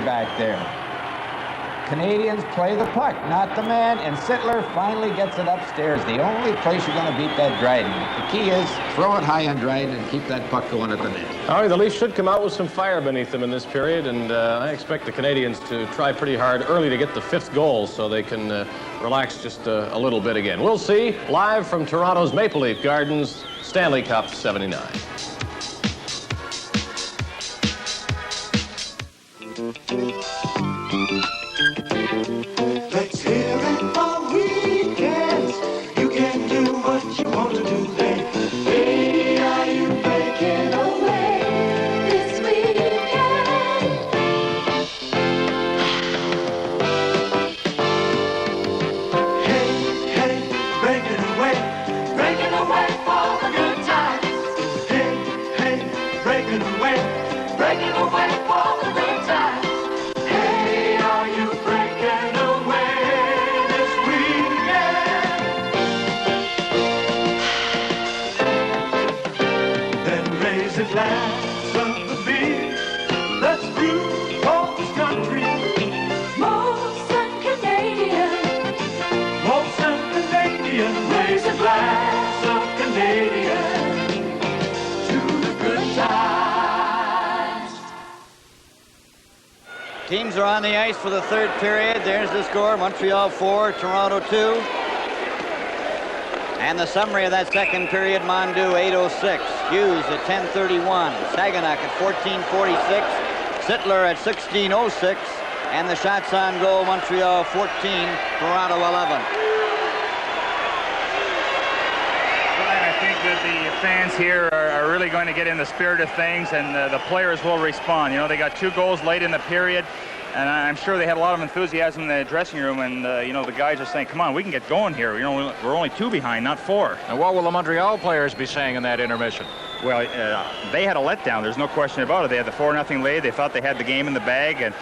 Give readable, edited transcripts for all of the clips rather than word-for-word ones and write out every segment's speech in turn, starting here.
back there. Canadians play the puck, not the man, and Sittler finally gets it upstairs. The only place you're going to beat that Dryden. The key is throw it high on Dryden and keep that puck going at the net. All right, the Leafs should come out with some fire beneath them in this period, and I expect the Canadians to try pretty hard early to get the 5th goal so they can relax just a little bit again. We'll see. Live from Toronto's Maple Leaf Gardens, Stanley Cup 79. Let's hear it on weekends. You can do what you want to do then. Hey, are you breaking away this weekend? Hey, breaking away for the good times. Hey, breaking away for the good times. Hey, are you breaking away this weekend? Then raise a glass of the beer. Let's brew for this country. Molson Canadian, raise a glass of Canadian to the good times. Teams are on the ice for the 3rd period. There's the score, Montreal 4, Toronto 2. And the summary of that 2nd period, Mondu 8:06, Hughes at 10:31, Saginac at 14:46, Sittler at 16:06, and the shots on goal, Montreal 14, Toronto 11. I think that the fans here are really going to get in the spirit of things, and the players will respond. You know, they got 2 goals late in the period, and I'm sure they had a lot of enthusiasm in the dressing room, and, you know, the guys are saying, come on, we can get going here. You know, we're only 2 behind, not 4. And what will the Montreal players be saying in that intermission? Well, they had a letdown. There's no question about it. They had the 4-0 lead. They thought they had the game in the bag, and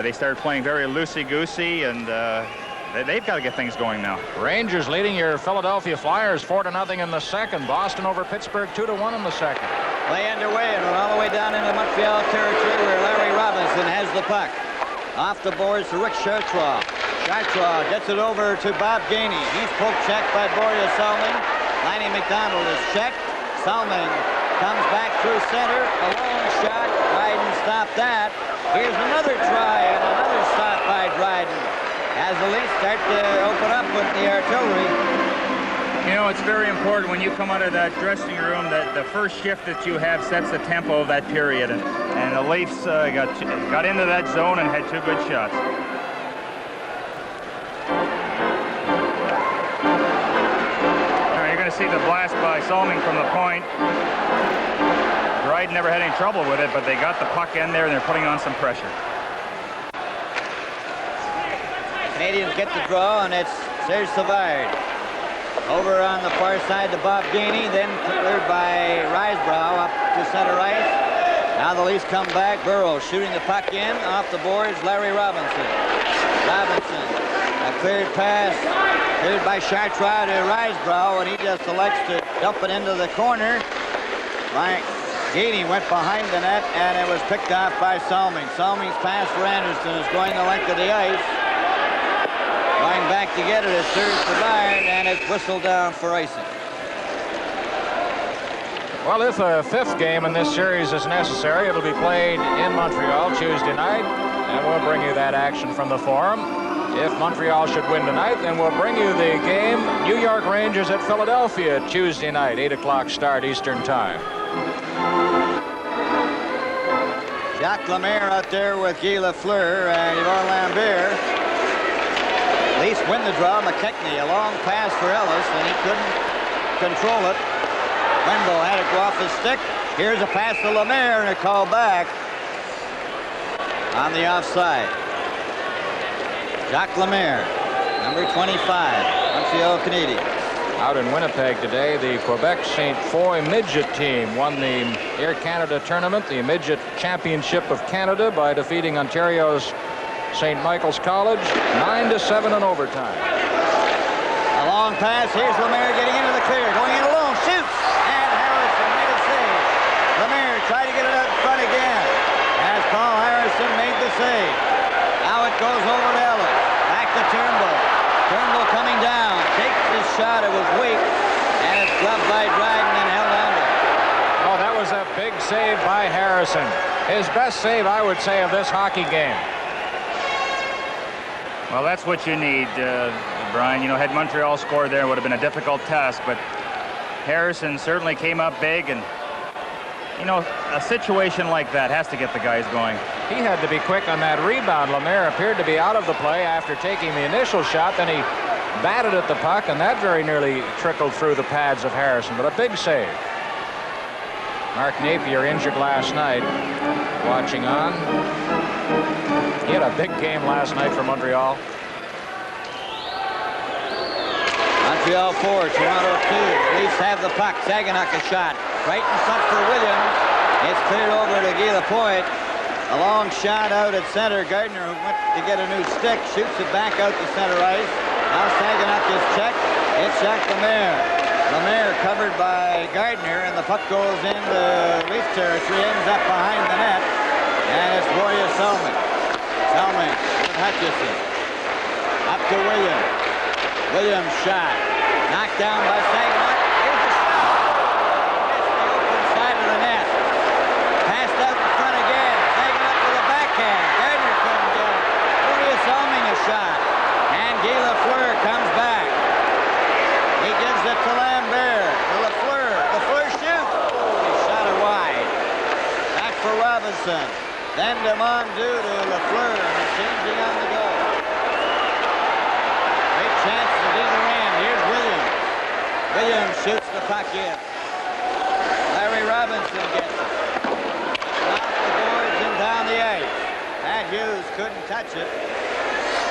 they started playing very loosey-goosey, and they've got to get things going now. Rangers leading your Philadelphia Flyers 4-0 in the 2nd. Boston over Pittsburgh 2-1 in the 2nd. Play underway and all the way down into Montreal territory where Larry Robinson has the puck. Off the boards to Rick Chartrand. Chartrand gets it over to Bob Gainey. He's poke checked by Boria Salming. Lanny McDonald is checked. Salming comes back through center. A long shot. Dryden stopped that. Here's another try and another stop by Dryden as the Leafs start to open up with the artillery. You know, it's very important when you come out of that dressing room that the first shift that you have sets the tempo of that period. And the Leafs got into that zone and had 2 good shots. Now you're going to see the blast by Salming from the point. Dryden never had any trouble with it, but they got the puck in there and they're putting on some pressure. Canadians get the draw, and it's Serge Savard. Over on the far side to Bob Gainey, then cleared by Risebrough up to center ice. Now the Leafs come back. Burrow shooting the puck in. Off the boards, Larry Robinson. Robinson, a cleared pass, cleared by Chartrand to Risebrough, and he just elects to dump it into the corner. Right. Gainey went behind the net, and it was picked off by Salming. Salming's pass for Anderson is going the length of the ice. Going back to get it is Serge Savard, and it's whistled down for icing. Well, if a 5th game in this series is necessary, it'll be played in Montreal Tuesday night, and we'll bring you that action from the Forum. If Montreal should win tonight, then we'll bring you the game, New York Rangers at Philadelphia Tuesday night, 8 o'clock start Eastern Time. Jacques Lemaire out there with Guy Lafleur and Yvon Lambert. Leafs win the draw. McKechnie, a long pass for Ellis, and he couldn't control it. Wendell had it go off his stick. Here's a pass to Lemaire, and a call back on the offside. Jacques Lemaire, number 25, Montreal Canadiens. Out in Winnipeg today, the Quebec St. Foy midget team won the Air Canada tournament, the midget championship of Canada, by defeating Ontario's St. Michael's College 9-7 in overtime. A long pass. Here's Lemaire getting into the clear, going in alone, shoots, and Harrison made a save. Lemaire tried to get it up front again as Paul Harrison made the save. Now it goes over to Ellis. Back to Turnbull. Turnbull coming down. Takes his shot. It was weak. And it's gloved by Dryden and held under. Oh, that was a big save by Harrison. His best save, I would say, of this hockey game. Well, that's what you need, Brian. You know, had Montreal scored there, it would have been a difficult task, but Harrison certainly came up big, and, you know, a situation like that has to get the guys going. He had to be quick on that rebound. Lemaire appeared to be out of the play after taking the initial shot. Then he batted at the puck, and that very nearly trickled through the pads of Harrison, but a big save. Mark Napier injured last night. Watching on. He had a big game last night for Montreal. Montreal 4, Toronto 2. The Leafs have the puck. Saginaw a shot. Right in front for Williams. It's cleared over to Guy Lapointe. A long shot out at center. Gardner, who went to get a new stick, shoots it back out to center ice. Now Saginaw is checked. It's Jacques Lemaire. Lemaire covered by Gardner, and the puck goes into Leaf territory, ends up behind the net, and it's Borje Salming. Salming with Hutchison. Up to Williams. Williams shot. Knocked down by Saginaw. Here's the shot. Missed the open side of the net. Passed out in front again. Saginaw with a backhand. Gardner couldn't get it. Borje Salming a shot. And Guy Lafleur comes back. He gives it to Lambert. To Lafleur. Lafleur shoots. Oh, he shot it wide. Back for Robinson. Then to Mondeau to Lafleur. And it's changing on the go. Great chance at either end. Here's Williams. Williams shoots the puck in. Larry Robinson gets it. Off the boards and down the ice. Pat Hughes couldn't touch it.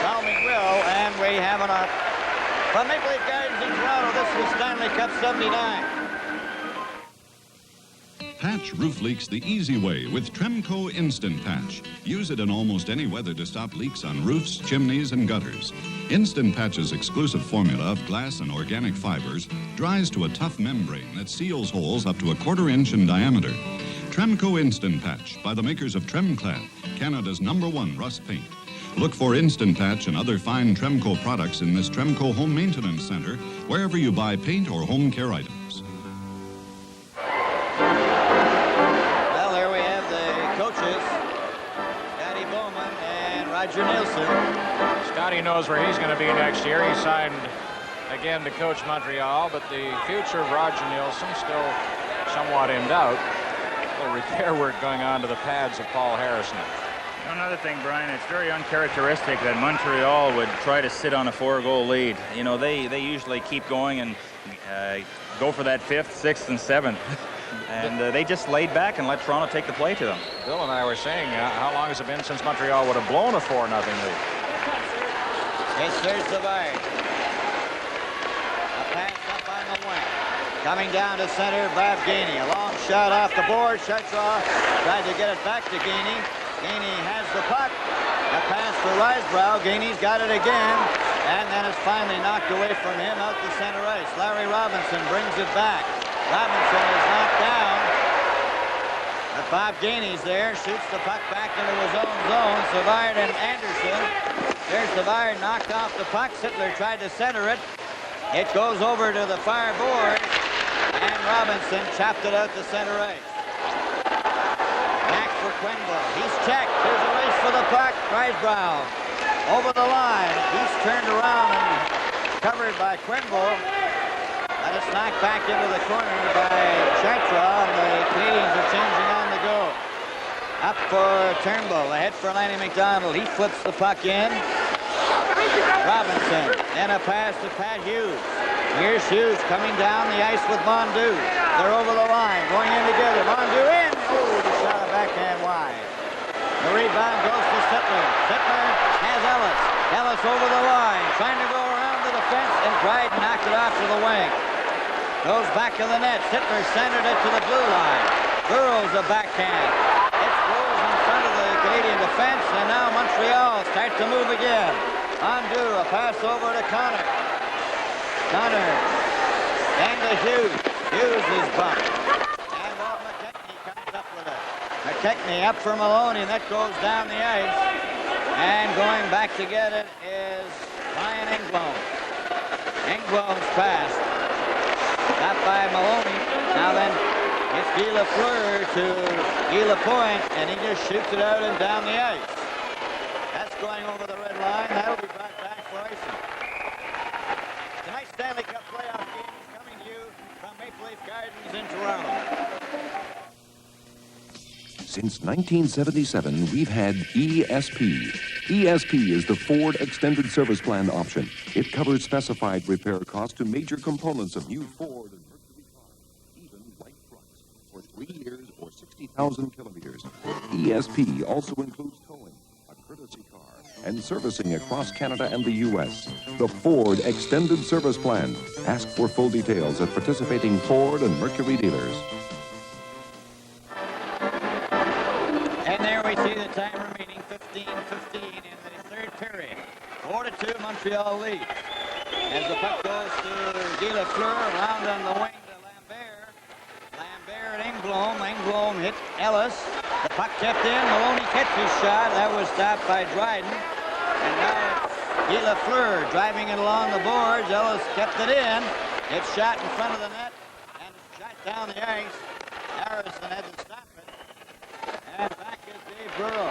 Salming will, and we have an up. From Maple Leaf Gardens in Toronto, this was Stanley Cup 79. Patch roof leaks the easy way with Tremco Instant Patch. Use it in almost any weather to stop leaks on roofs, chimneys, and gutters. Instant Patch's exclusive formula of glass and organic fibers dries to a tough membrane that seals holes up to a 1/4 inch in diameter. Tremco Instant Patch by the makers of Tremclad, Canada's #1 rust paint. Look for Instant Patch and other fine Tremco products in this Tremco Home Maintenance Center, wherever you buy paint or home care items. Well, there we have the coaches, Scotty Bowman and Roger Nielsen. Scotty knows where he's going to be next year. He signed again to coach Montreal, but the future of Roger Nielsen still somewhat in doubt. A little repair work going on to the pads of Paul Harrison. Another thing, Brian, it's very uncharacteristic that Montreal would try to sit on a 4-goal lead. You know, they usually keep going and go for that 5th, 6th, and 7th. And they just laid back and let Toronto take the play to them. Bill and I were saying, how long has it been since Montreal would have blown a 4-0 lead? It's Serge Savard. A pass up on the wing. Coming down to center, Bob Gainey. A long shot off the board. Shuts off. Tried to get it back to Gainey. Gainey has the puck. A pass for Risebrough. Gainey's got it again. And then it's finally knocked away from him out to center ice. Larry Robinson brings it back. Robinson is knocked down. But Bob Gainey's there. Shoots the puck back into his own zone. Savard and Anderson. There's Savard knocked off the puck. Sittler tried to center it. It goes over to the far board. And Robinson chopped it out to center ice. Back for Quenville. He's checked. There's a race for the puck. Risebrough over the line. He's turned around and covered by Quenville. But it's knocked back into the corner by Chartrand. And the Canadians are changing on the go. Up for Turnbull. Ahead for Lanny McDonald. He flips the puck in. Robinson. Then a pass to Pat Hughes. Here's Hughes coming down the ice with Mondeau. They're over the line, going in together. Mondeau in. Oh, he shot a backhand wide. The rebound goes to Sittler. Sittler has Ellis. Ellis over the line, trying to go around the defense, and Dryden knocked it off to the wing. Goes back to the net. Sittler centered it to the blue line. Burrows a backhand. It goes in front of the Canadian defense, and now Montreal starts to move again. Mondeau, a pass over to Connor. Connor, and to Hughes. Hughes is bumped. And Walt McKechnie comes up with it. McKechnie up for Maloney, and that goes down the ice. And going back to get it is Ryan Engblom. Engblom's pass. Got by Maloney. Now then, it's Guy Lafleur to Guy Lapointe, and he just shoots it out and down the ice. That's going over the red line. That'll be brought back for icing. Tonight's Stanley Cup playoff game is coming to you from Maple Leaf Gardens in Toronto. Since 1977, we've had ESP. ESP is the Ford Extended Service Plan option. It covers specified repair costs to major components of new Ford and Mercury cars, even light trucks, for 3 years or 60,000 kilometers. ESP also includes towing, a courtesy car, and servicing across Canada and the U.S. The Ford Extended Service Plan. Ask for full details at participating Ford and Mercury dealers. And there we see the time remaining, 15-15 in the third period. 4-2, Montreal lead. As the puck goes to Guy Lafleur, around on the wing to Lambert. Lambert and Engblom. Engblom hit Ellis. The puck kept in. Maloney catches shot. That was stopped by Dryden. And now it's Guy Lafleur driving it along the boards. Ellis kept it in. It's shot in front of the net and shot down the ice. Harrison had to stop it. And back is Dave Burrow.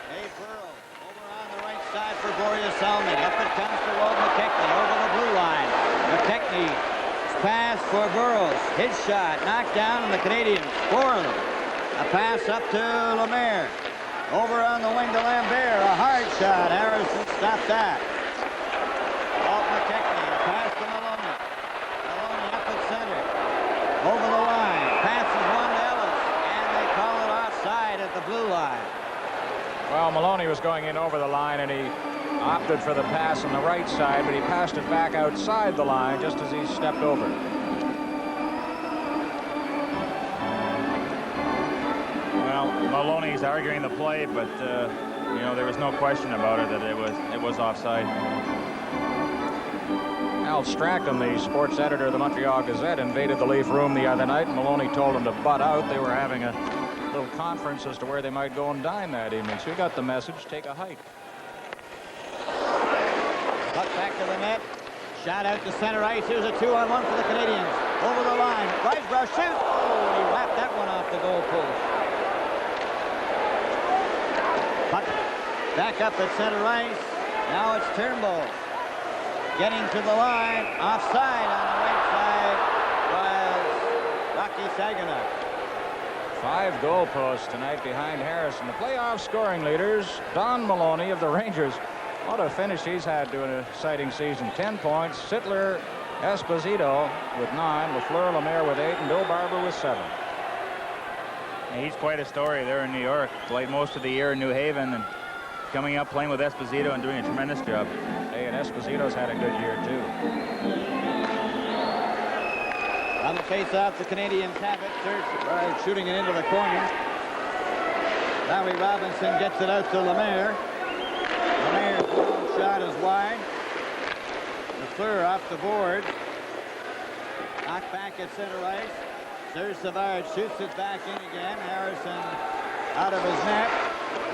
Dave Burrow over on the right side for Boreas Salmi. Up it comes to Walt McKechnie over the blue line. McKechnie pass for Burrows. His shot knocked down, and the Canadiens score them. A pass up to Lemaire. Over on the wing to Lambert. A hard shot. Harrison stopped that. Walt McKechnie. A pass to Maloney. Maloney up at center. Over the line. Passes one to Ellis. And they call it offside at the blue line. Well, Maloney was going in over the line, and he opted for the pass on the right side, but he passed it back outside the line just as he stepped over. Well, Maloney's arguing the play, but you know, there was no question about it that it was offside. Al Strachan, the sports editor of the Montreal Gazette, invaded the Leaf room the other night. Maloney told him to butt out. They were having a little conference as to where they might go and dine that evening. So he got the message, take a hike. Puck back to the net. Shot out to center ice. Here's a 2-on-1 for the Canadiens. Over the line. Risebrough shoots. Oh, he whapped that one off the goal post. Puck back up at center ice. Now it's Turnbull. Getting to the line. Offside on the right side was Rocky Saginaw. 5 goalposts tonight behind Harrison. The playoff scoring leaders, Don Maloney of the Rangers. What a finish he's had to an exciting season. 10 points. Sittler, Esposito with 9. Lafleur, Lemaire with 8. And Bill Barber with 7. He's quite a story there in New York. Played most of the year in New Haven and coming up playing with Esposito and doing a tremendous job. Hey, and Esposito's had a good year, too. On the face-off, the Canadiens have it. Shooting it into the corner. Larry Robinson gets it out to Lemaire. Lemaire's long shot is wide. Lafleur off the board. Knocked back at center ice. Serge Savard shoots it back in again. Harrison out of his net.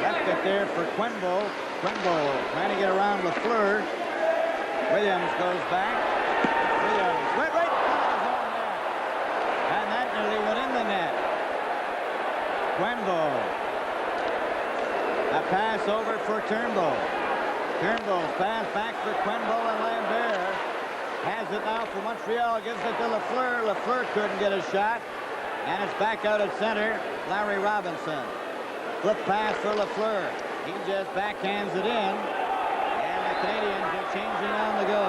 Left it there for Quenville. Quenville trying to get around Lafleur. Williams goes back. Williams went right in front of his own net. And that nearly went in the net. Quenville. A pass over for Turnbull. Turnbull's pass back for Quenville and Lambert. Has it now for Montreal. Gives it to Lafleur. Lafleur couldn't get a shot. And it's back out at center. Larry Robinson. Flip pass for Lafleur. He just backhands it in. And the Canadiens are changing on the go.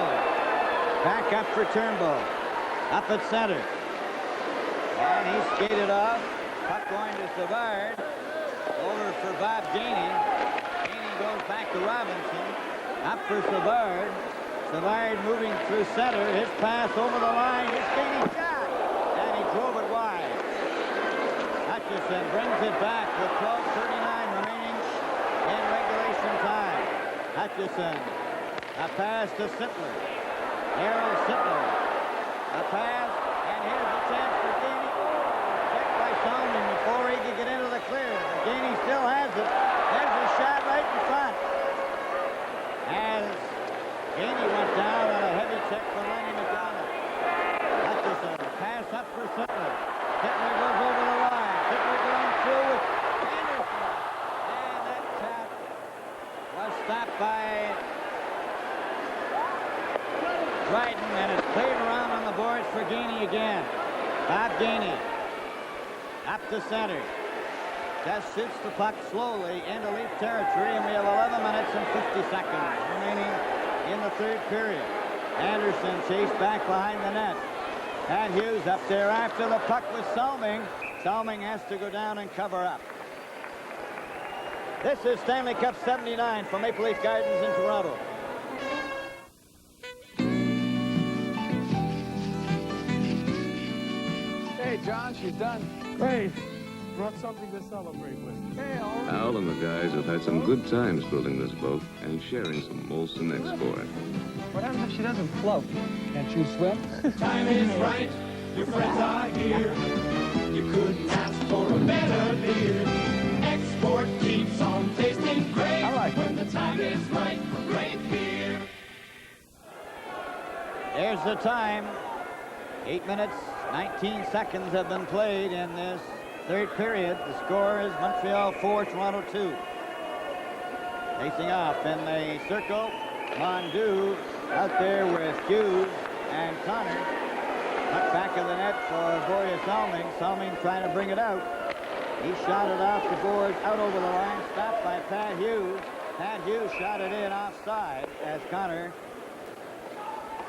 Back up for Turnbull. Up at center. And he skated off. Puck going to Savard. Over for Bob Gainey. Gainey goes back to Robinson. Up for Savard. Savard moving through center. His pass over the line. His skating shot. And he drove it wide. Hutchison brings it back with 12:39 remaining in regulation time. Hutchison. A pass to Sittler. Harold Sittler. A pass. And here's a chance for Gainey. Checked by Sounding before he could get into the clear. Gainey still has it. There's a shot right in Gainey went down on a heavy check from Lenny McDonald. Hutchison, pass up for Sittler. Sittler goes over the line. Sittler going through with Anderson. And that tap was stopped by Dryden, and it's cleared around on the boards for Gainey again. Bob Gainey up to center. Just shoots the puck slowly into Leaf territory, and we have 11 minutes and 50 seconds remaining in the third period. Anderson chased back behind the net. Pat Hughes up there after the puck with Salming. Salming has to go down and cover up. This is Stanley Cup 79 from Maple Leaf Gardens in Toronto. Hey, John, she's done. Great. Brought something to celebrate with. Hey, all right. Al and the guys have had some good times building this boat and sharing some Molson export. What happens if she doesn't float? Can't you swim? Time is right, your friends are here. You couldn't ask for a better beer. Export keeps on tasting great. I like it. When the time is right for great beer. There's the time. 8 minutes, 19 seconds have been played in this third period. The score is Montreal 4, Toronto 2. Facing off in the circle, Mondu out there with Hughes and Connor. Up back of the net for Boreas Salming. Salming trying to bring it out. He shot it off the boards, out over the line, stopped by Pat Hughes. Pat Hughes shot it in offside as Connor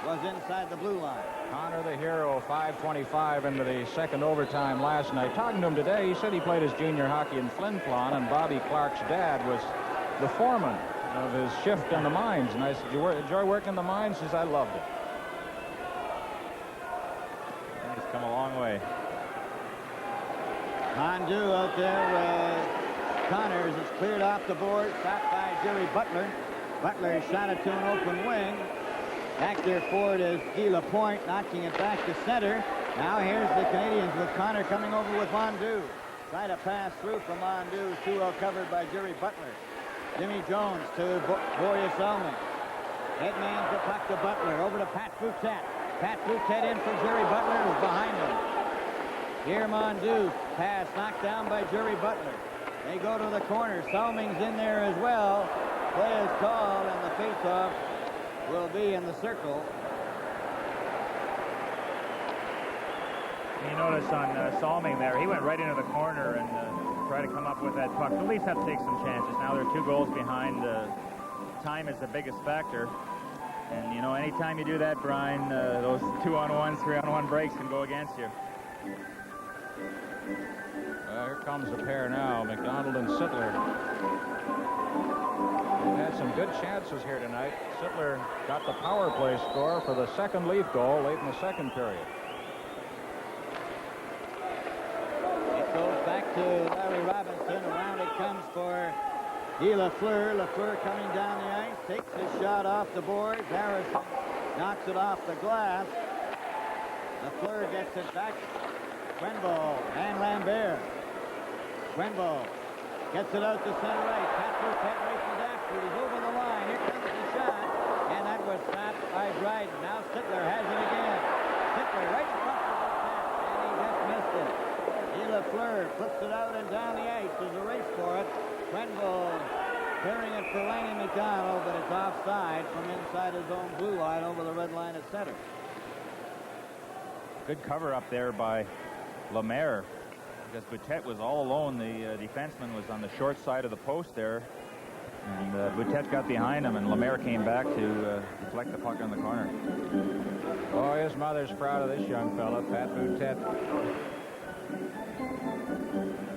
was inside the blue line. Connor, the hero, 5:25 into the second overtime last night. Talking to him today, he said he played his junior hockey in Flin Flon, and Bobby Clark's dad was the foreman of his shift in the mines. And I said, "You enjoy working in the mines?" He says, "I loved it." And he's come a long way. Mondu out there with Connors is cleared off the board, stopped by Jerry Butler. Butler shot it to an open wing. Back there forward is Guy Lapointe, knocking it back to center. Now here's the Canadians with Connor coming over with Mondu. Try to pass through from Mondu, too well covered by Jerry Butler. Jimmy Jones to Boreas Salming. Headman's the puck to Butler, over to Pat Boutet. Pat Boutet in for Jerry Butler, who's behind him. Here Mondu, pass knocked down by Jerry Butler. They go to the corner. Salming's in there as well. Play is called, and the faceoff will be in the circle. You notice on Salming there, he went right into the corner and tried to come up with that puck. The Leafs have to take some chances. Now they're 2 goals behind. Time is the biggest factor. And, you know, anytime you do that, Brian, those 2-on-1s, 3-on-1 breaks can go against you. Here comes the pair now, McDonald and Sittler. They've had some good chances here tonight. Sittler got the power play score for the second Leaf goal late in the second period. It goes back to Larry Robinson. Around it comes for Guy Lafleur. Lafleur coming down the ice, takes his shot off the boards. Harrison knocks it off the glass. Lafleur gets it back. Quenville and Lambert. Quenville gets it out to center right. Pat Boutet races after. He's over the line. Here comes the shot. And that was stopped by Dryden. Now Sittler has it again. Sittler right in front of the net. And he just missed it. Guy Lafleur flips it out and down the ice. There's a race for it. Quenville clearing it for Laney McDonald, but it's offside from inside his own blue line over the red line at center. Good cover up there by Lemaire, because Boutet was all alone. The defenseman was on the short side of the post there, and Boutet got behind him, and Lemaire came back to deflect the puck on the corner. Oh, his mother's proud of this young fella, Pat Boutet.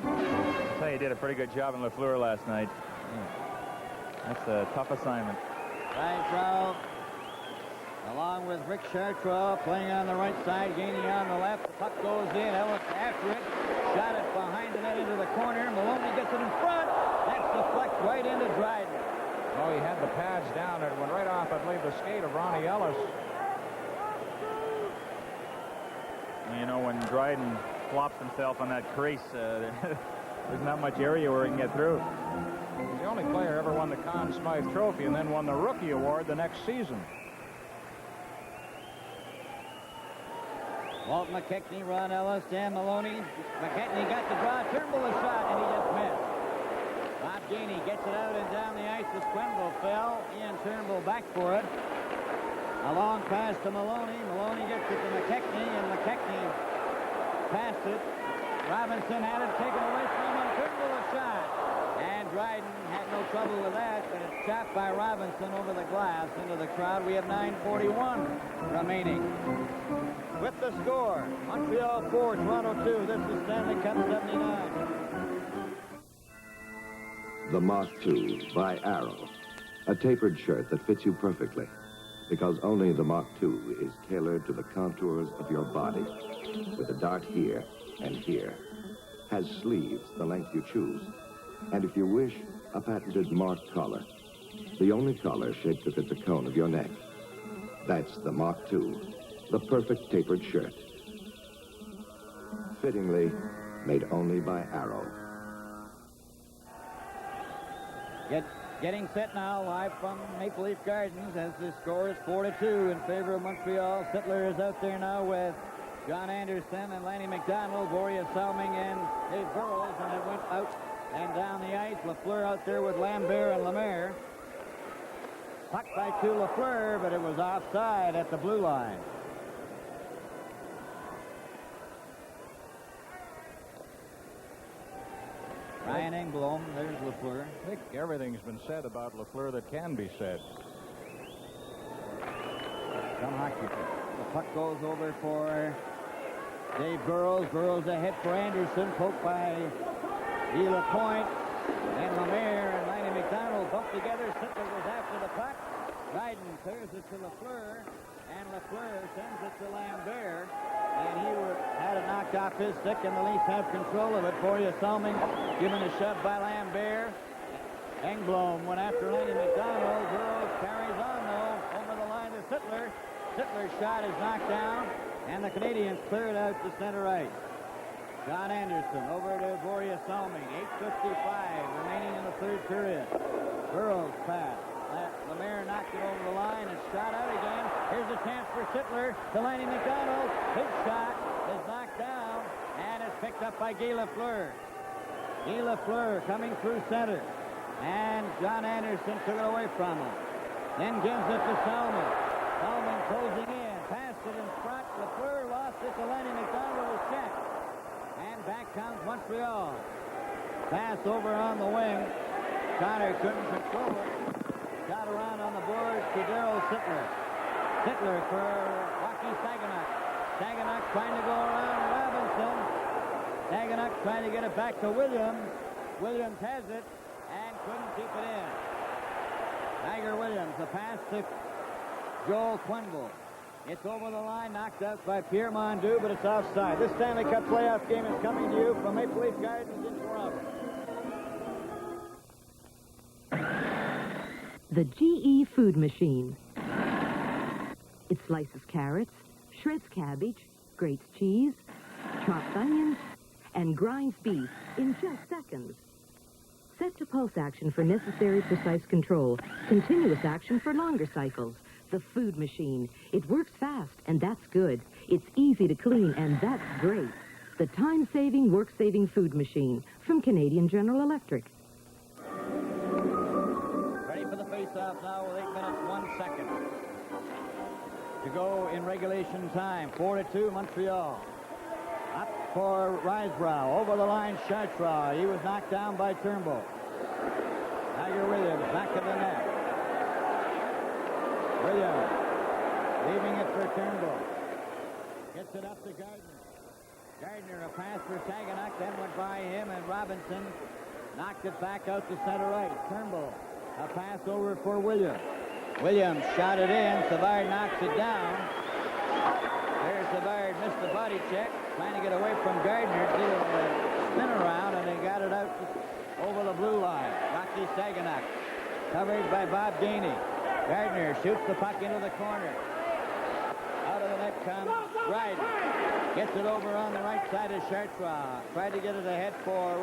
I'll tell you, he did a pretty good job in Lafleur last night. That's a tough assignment. Rysbrough, along with Rick Chartreux, playing on the right side, gaining on the left. The puck goes in. Ellis after it. Shot it behind the net into the corner. Maloney gets it in front. That's deflected right into Dryden. Oh, he had the pads down. It went right off, I believe, the skate of Ronnie Ellis. You know, when Dryden flops himself on that crease, Isn't that much area where he can get through? The only player ever won the Conn Smythe Trophy and then won the Rookie Award the next season. Walt McKechnie, Ron Ellis, Dan Maloney. McKechnie got the draw, Turnbull a shot, and he just missed. Bob Gainey gets it out and down the ice as Quenville fell. Ian Turnbull back for it. A long pass to Maloney. Maloney gets it to McKechnie, and McKechnie passed it. Robinson had it taken away from him. Turnbull a shot. And Dryden had no trouble with that, but it's chopped by Robinson over the glass into the crowd. We have 9:41 remaining. With the score, Montreal 4, Toronto 2. This is Stanley Cup 79. The Mach 2 by Arrow. A tapered shirt that fits you perfectly. Because only the Mach 2 is tailored to the contours of your body. With a dart here and here. Has sleeves the length you choose. And if you wish, a patented marked collar. The only collar shaped to fit the cone of your neck. That's the Mach 2. The perfect tapered shirt. Fittingly made only by Arrow. Getting set now, live from Maple Leaf Gardens, as the score is 4-2 in favor of Montreal. Sittler is out there now with John Anderson and Lanny McDonald, Boria Salming and Dave Burrows, and it went out and down the ice. Lafleur out there with Lambert and Lemaire. Puck by to Lafleur, but it was offside at the blue line. Ryan Engblom, there's Lafleur. I think everything's been said about Lafleur that can be said. Some hockey. The puck goes over for Dave Burrows. Burrows ahead for Anderson. Poked by E. Lapointe. And Lemaire and Lanny McDonald bumped together. Sittler was after the puck. Dryden clears it to Lafleur. And Lafleur sends it to Lambert. And he had it knocked off his stick, and the Leafs have control of it. Boria Salming given a shove by Lambert. Engblom went after Lanny McDonald. Burrows carries on, though, over the line to Sittler. Sittler's shot is knocked down, and the Canadiens clear it out to center ice. John Anderson over to Boria Salming. 8:55 remaining in the third period. Burrows pass. Lemaire knocked it over the line and shot out again. Here's a chance for Sittler to Lanny McDonald. His shot is knocked down, and it's picked up by Guy Lafleur. Guy Lafleur coming through center. And John Anderson took it away from him. Then gives it to Salming. Salming closing in. Passed it in front. Lafleur lost it to Lanny McDonald with check. And back comes Montreal. Pass over on the wing. Connor couldn't control it. Got around on the boards to Darryl Sittler. Sittler for Rocky Saganuk. Saganuk trying to go around Robinson. Saganuk trying to get it back to Williams. Williams has it and couldn't keep it in. Tiger Williams, a pass to Joel Quenville. It's over the line, knocked out by Pierre Mondu, but it's offside. This Stanley Cup playoff game is coming to you from Maple Leaf Gardens in Toronto. The GE food machine. It slices carrots, shreds cabbage, grates cheese, chops onions, and grinds beef in just seconds. Set to pulse action for necessary precise control. Continuous action for longer cycles. The food machine. It works fast, and that's good. It's easy to clean, and that's great. The time-saving, work-saving food machine from Canadian General Electric. Ready for the face-off now with 8 minutes, 1 second to go in regulation time. 4-2, Montreal. Up for Risebrough. Over the line, Chartrand. He was knocked down by Turnbull. Tiger Williams back of the net. Williams leaving it for Turnbull. Gets it up to Gardner. Gardner, a pass for Saganuk, then went by him, and Robinson knocked it back out to center ice. Turnbull, a pass over for Williams. Williams shot it in. Savard knocks it down. There's Savard, missed the body check, trying to get away from Gardner. Did a spin around, and they got it out over the blue line. Rocky Saganuk, covered by Bob Gainey. Gardner shoots the puck into the corner. Out of the net comes Dryden. Gets it over on the right side of Chartrand. Tried to get it ahead for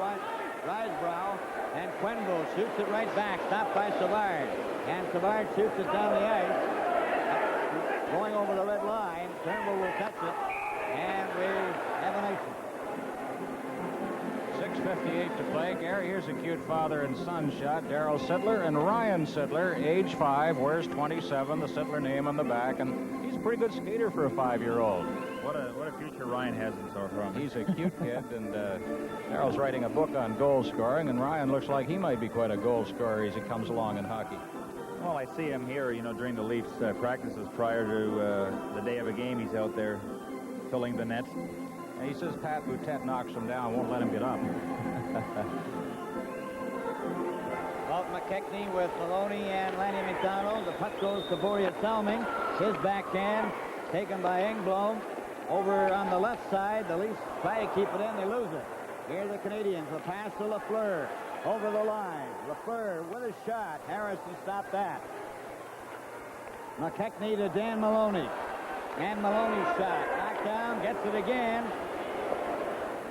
Risebrow, and Quenville shoots it right back, stopped by Savard. And Savard shoots it down the ice. Going over the red line, Turnbull will catch it, and we have an icing. 6:58 to play. Gary, here's a cute father and son shot. Darryl Sittler and Ryan Sittler, age 5, wears 27, the Sittler name on the back, and he's a pretty good skater for a 5-year-old. What a future Ryan has in store for him. He's a cute kid, and Darryl's writing a book on goal scoring, and Ryan looks like he might be quite a goal scorer as he comes along in hockey. Well, I see him here, during the Leafs practices prior to the day of a game. He's out there filling the nets. And he says Pat Boutet knocks him down, won't let him get up. Walt McKechnie with Maloney and Lanny McDonald. The puck goes to Borja Salming. His backhand taken by Engblom. Over on the left side, the Leafs try to keep it in. They lose it. Here are the Canadians. The pass to Lafleur. Over the line. Lafleur with a shot. Harrison stopped that. McKechnie to Dan Maloney. And Maloney's shot. Knocked down. Gets it again.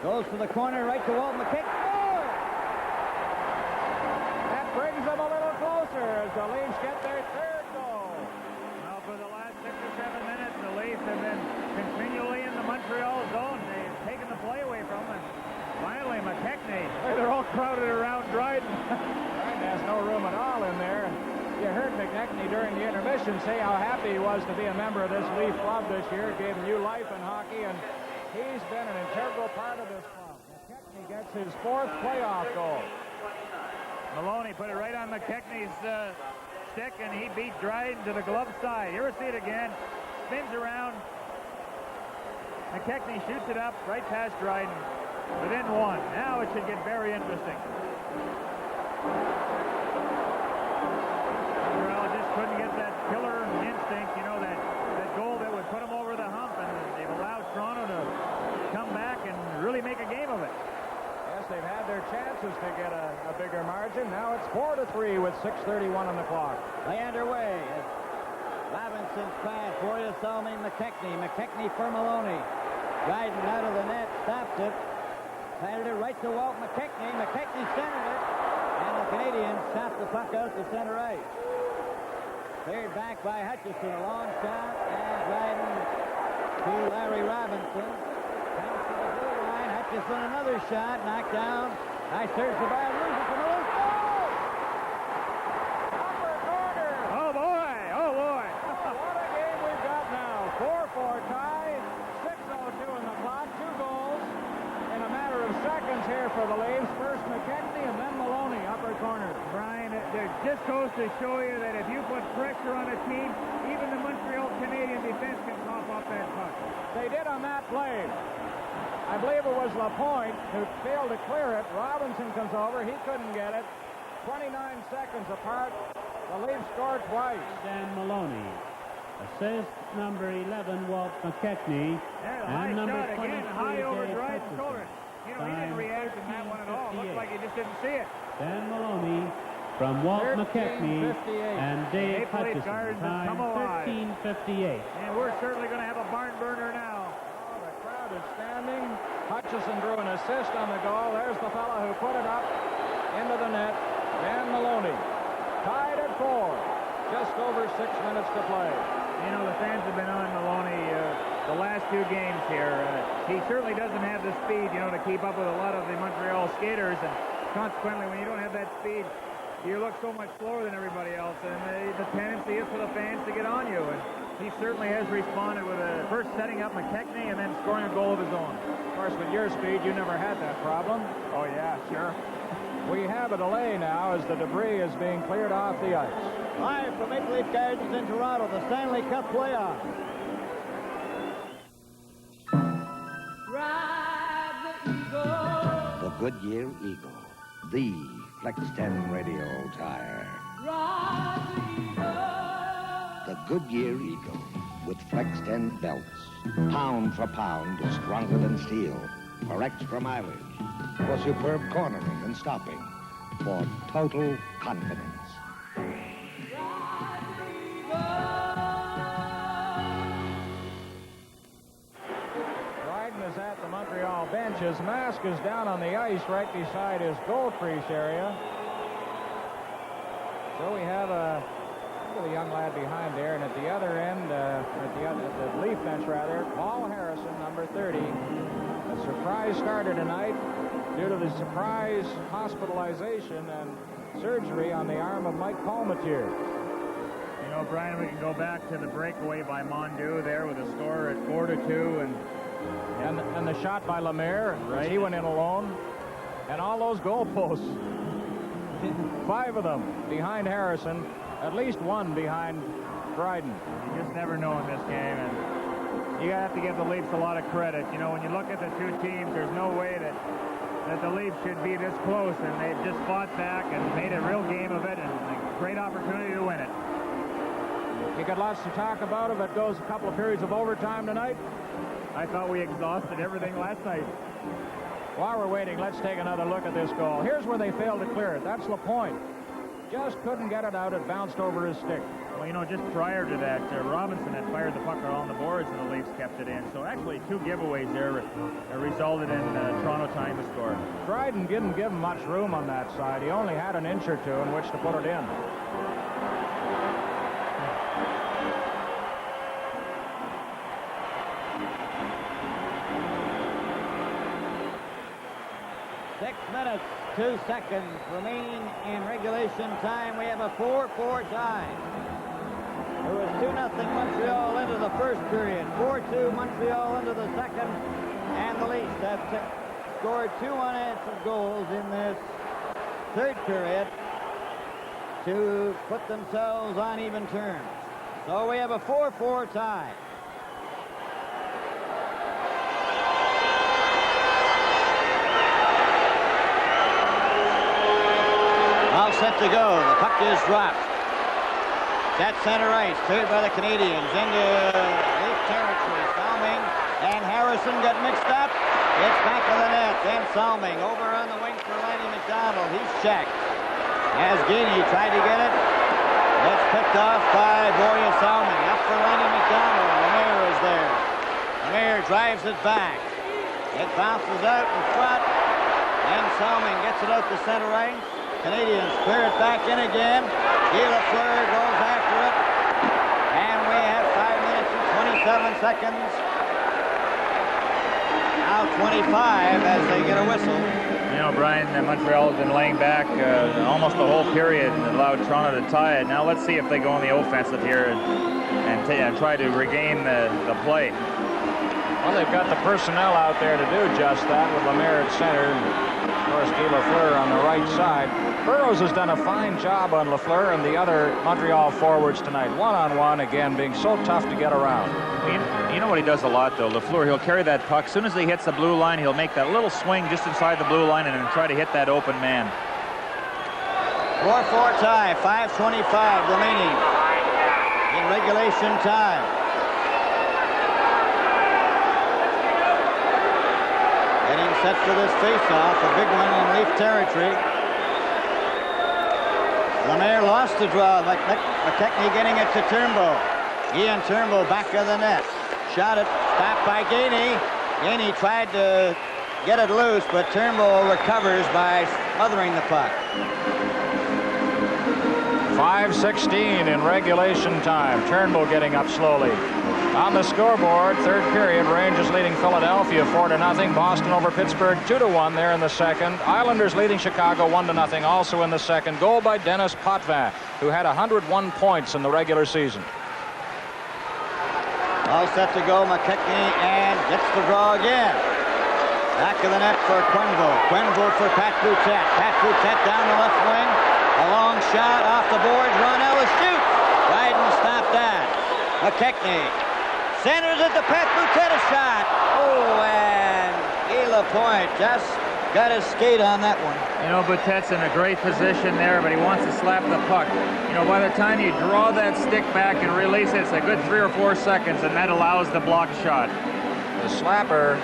Goes to the corner. Right to Walt McKechnie. Oh! That brings them a little closer as the Leafs get their third goal. Well, for the last 6 or 7 minutes, the Leafs have been continually in the Montreal zone. They've taken the play away from them. Finally, McKechnie. They're all crowded around Dryden. Dryden has no room at all in there. You heard McKechnie during the intermission say how happy he was to be a member of this Leaf club this year. It gave him new life in hockey, and he's been an integral part of this club. McKechnie gets his 4th playoff goal. Maloney put it right on McKechnie's stick, and he beat Dryden to the glove side. Here we see it again. Spins around. McKechnie shoots it up right past Dryden. Within 1. Now it should get very interesting. Montreal just couldn't get that killer instinct, that goal that would put them over the hump, and they've allowed Toronto to come back and really make a game of it. Yes, they've had their chances to get a bigger margin. Now it's 4-3 with 6:31 on the clock. Play underway. Robinson's pass. Borja Salming, McKechnie. McKechnie for Maloney. Dryden out of the net. Stopped it. Patted it right to Walt McKechnie. McKechnie centered it. And the Canadians shot the puck out to center ice. Cleared back by Hutchison. A long shot. And Dryden to Larry Robinson. Comes to the blue line. Hutchison another shot. Knocked down. Nice search for Bayern. Loses from the loose goal. Upper corner. Oh, boy. Oh, boy. What a game we've got now. 4-4 tie. 6:02 on the clock. 2 goals in a matter of seconds here for the Leafs. First McKechnie and then Maloney, upper corner. Brian, it just goes to show you that if you put pressure on a team, even the Montreal Canadian defense can cough up that puck. They did on that play. I believe it was Lapointe who failed to clear it. Robinson comes over. He couldn't get it. 29 seconds apart. The Leafs scored twice. Dan Maloney. Assist number 11, Walt McKechnie. And number 23, again, high over Dryden's shoulder. He didn't react to that one at all. Looked like he just didn't see it. Dan Maloney from Walt McKechnie and Dave Hutchison. Time 13:58. And we're certainly going to have a barn burner now. Oh, the crowd is standing. Hutchison drew an assist on the goal. There's the fella who put it up into the net. Dan Maloney. Tied at 4. Just over 6 minutes to play. The fans have been on Maloney the last 2 games here. He certainly doesn't have the speed, to keep up with a lot of the Montreal skaters, and consequently, when you don't have that speed, you look so much slower than everybody else, and the tendency is for the fans to get on you, and he certainly has responded with first setting up McKechnie and then scoring a goal of his own. Of course, with your speed, you never had that problem. Oh, yeah, sure. We have a delay now as the debris is being cleared off the ice. Live from Maple Leaf Gardens in Toronto, the Stanley Cup playoff. Ride the eagle. The Goodyear Eagle, the Flex 10 radial tire. Ride the eagle. The Goodyear Eagle with Flex 10 belts. Pound for pound, stronger than steel. For extra mileage. For superb cornering and stopping. For total confidence. Dryden is at the Montreal bench coach. His mask is down on the ice right beside his goal crease area. So we have look at the young lad behind there, and at the other end, at the Leaf bench rather, Paul Harrison, number 30. A surprise starter tonight due to the surprise hospitalization and surgery on the arm of Mike Palmatier. You know, Brian, we can go back to the breakaway by Mondew there with a score at 4-2, and the shot by Lemaire, right? He went in alone, and all those goal posts, 5 of them behind Harrison, at least one behind Dryden. You just never know in this game, and you have to give the Leafs a lot of credit. You know, when you look at the two teams, there's no way that the Leafs should be this close, and they've just fought back and made a real game of it, and a great opportunity to win it. You got lots to talk about if it goes a couple of periods of overtime tonight. I thought we exhausted everything last night. While we're waiting, let's take another look at this goal. Here's where they failed to clear it. That's LaPointe. Just couldn't get it out. It bounced over his stick. Well, you know, just prior to that, Robinson had fired the puck on the boards, and the Leafs kept it in. So actually, 2 giveaways there resulted in Toronto tying the score. Dryden didn't give him much room on that side. He only had an inch or 2 in which to put it in. Minutes, 2 seconds remaining in regulation time. We have a 4-4 tie. It was 2-0 Montreal into the first period, 4-2 Montreal into the second, and the Leafs have scored 2 unanswered goals in this third period to put themselves on even terms. So we have a 4-4 tie. All set to go. The puck is dropped. That's center ice, cleared by the Canadiens into Leaf territory. Salming and Harrison get mixed up. It's back of the net. Then Salming over on the wing for Lanny McDonald. He's checked. As Gainey tried to get it. It's picked off by Borja Salming. Up for Lanny McDonald. Lemaire is there. Lemaire drives it back. It bounces out in front. And Salming gets it out to center ice. Canadiens clear it back in again. Guy Lafleur goes after it. And we have 5 minutes and 27 seconds. Now 25 as they get a whistle. You know, Brian, Montreal has been laying back almost the whole period and allowed Toronto to tie it. Now let's see if they go on the offensive here and try to regain the play. Well, they've got the personnel out there to do just that with Lemaire at center. Of course, Guy Lafleur on the right side. Burroughs has done a fine job on Lafleur and the other Montreal forwards tonight. One-on-one, again, being so tough to get around. You know what he does a lot, though? Lafleur, he'll carry that puck. As soon as he hits the blue line, he'll make that little swing just inside the blue line and then try to hit that open man. 4-4 tie, 5:25 remaining in regulation time. Getting set for this face-off, a big one in Leaf territory. Lemaire lost the draw. McKechnie getting it to Turnbull. Ian Turnbull back of the net. Shot it, stopped by Gainey. Gainey tried to get it loose, but Turnbull recovers by smothering the puck. 5:16 in regulation time. Turnbull getting up slowly. On the scoreboard, third period, Rangers leading Philadelphia 4-0. Boston over Pittsburgh 2-1 there in the second. Islanders leading Chicago 1-0 also in the second. Goal by Dennis Potvin, who had 101 points in the regular season. All set to go, McKechnie, and gets the draw again. Back of the net for Quenneville. Quenneville for Pat Boutet. Pat Boutet down the left wing. A long shot off the boards. Ron Ellis shoots. Dryden stopped that. McKechnie centers it to Pat Boutet, a shot. Oh, and Guy Lapointe just got his skate on that one. You know, Boutet's in a great position there, but he wants to slap the puck. You know, by the time you draw that stick back and release it, it's a good 3 or 4 seconds, and that allows the blocked shot. The slapper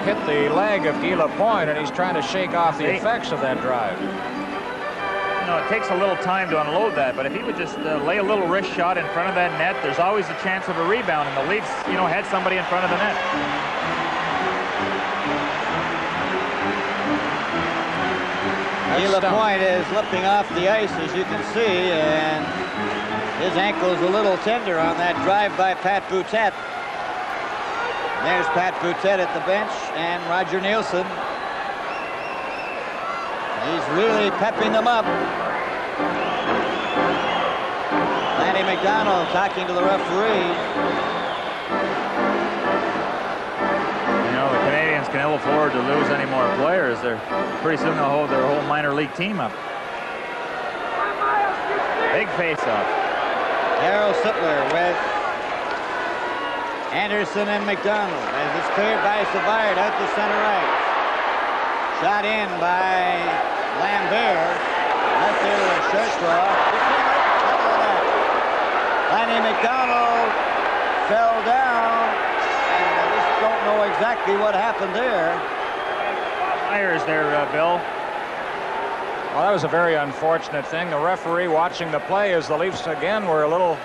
hit the leg of Guy Lapointe, and he's trying to shake off the effects of that drive. You know, it takes a little time to unload that, but if he would just lay a little wrist shot in front of that net, there's always a chance of a rebound, and the Leafs, you know, had somebody in front of the net. gets Guy stumped. Lapointe is lifting off the ice, as you can see, and his ankle's a little tender on that drive by Pat Boutette. There's Pat Boutette at the bench, and Roger Nielsen. He's really pepping them up. Lanny McDonald talking to the referee. You know, the Canadiens can ill afford to lose any more players. Pretty soon they'll hold their whole minor league team up. Big face-off. Darryl Sittler with Anderson and McDonald as it's cleared by Savard out to center right. Shot in by Lambert. Left there with a short draw. It came out the top of the net. Lanny McDonald fell down, and I just don't know exactly what happened there. Myers there, Bill. Well, that was a very unfortunate thing. The referee watching the play as the Leafs again were a little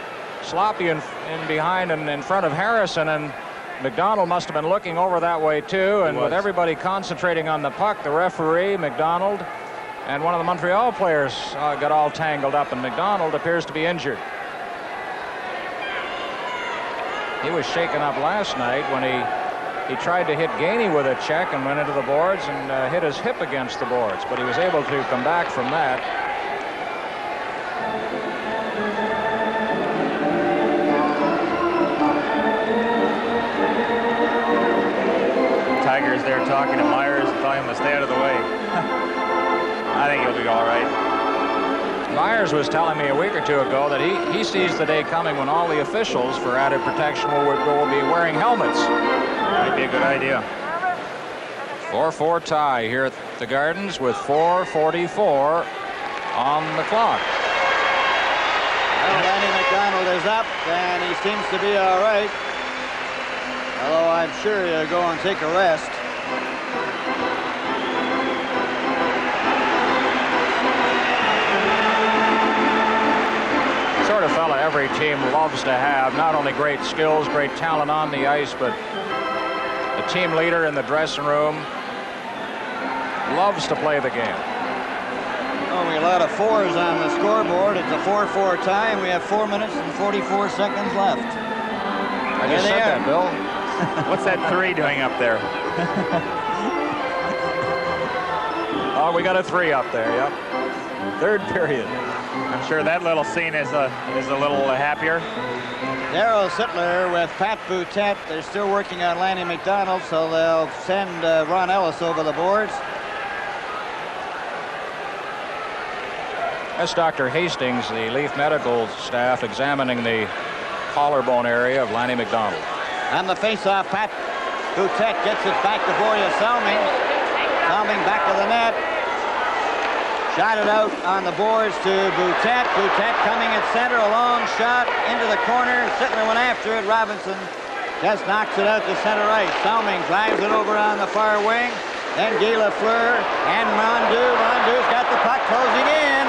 sloppy in behind and in front of Harrison, and McDonald must have been looking over that way too, and with everybody concentrating on the puck, the referee, McDonald, and one of the Montreal players got all tangled up, and McDonald appears to be injured. He was shaken up last night when he tried to hit Gainey with a check and went into the boards and hit his hip against the boards, but he was able to come back from that. Tiger's there talking to Myers and telling him to stay out of the way. I think he'll be all right. Myers was telling me a week or two ago that he sees the day coming when all the officials for added protection will be wearing helmets. Might be a good idea. 4-4 tie here at the Gardens with 4:44 on the clock. Well, Lanny McDonald is up, and he seems to be all right. Although I'm sure he'll go and take a rest. Sort of fella every team loves to have. Not only great skills, great talent on the ice, but a team leader in the dressing room. Loves to play the game. Oh, we got a lot of fours on the scoreboard. It's a 4-4 tie, and we have 4 minutes and 44 seconds left. I just said that, Bill. What's that 3 doing up there? Oh, we got a 3 up there, yep. Third period. I'm sure that little scene is a little happier. Darryl Sittler with Pat Boutette. They're still working on Lanny McDonald, so they'll send Ron Ellis over the boards. That's Dr. Hastings, the Leaf medical staff, examining the collarbone area of Lanny McDonald. On the face-off, Pat Boutette gets it back to Borja Salming. Salming back of the net. Shot it out on the boards to Boutette. Boutette coming at center, a long shot into the corner. Sittler went after it. Robinson just knocks it out to center right. Salming drives it over on the far wing. Then Guy Lafleur and Rondeau. Rondeau's got the puck closing in.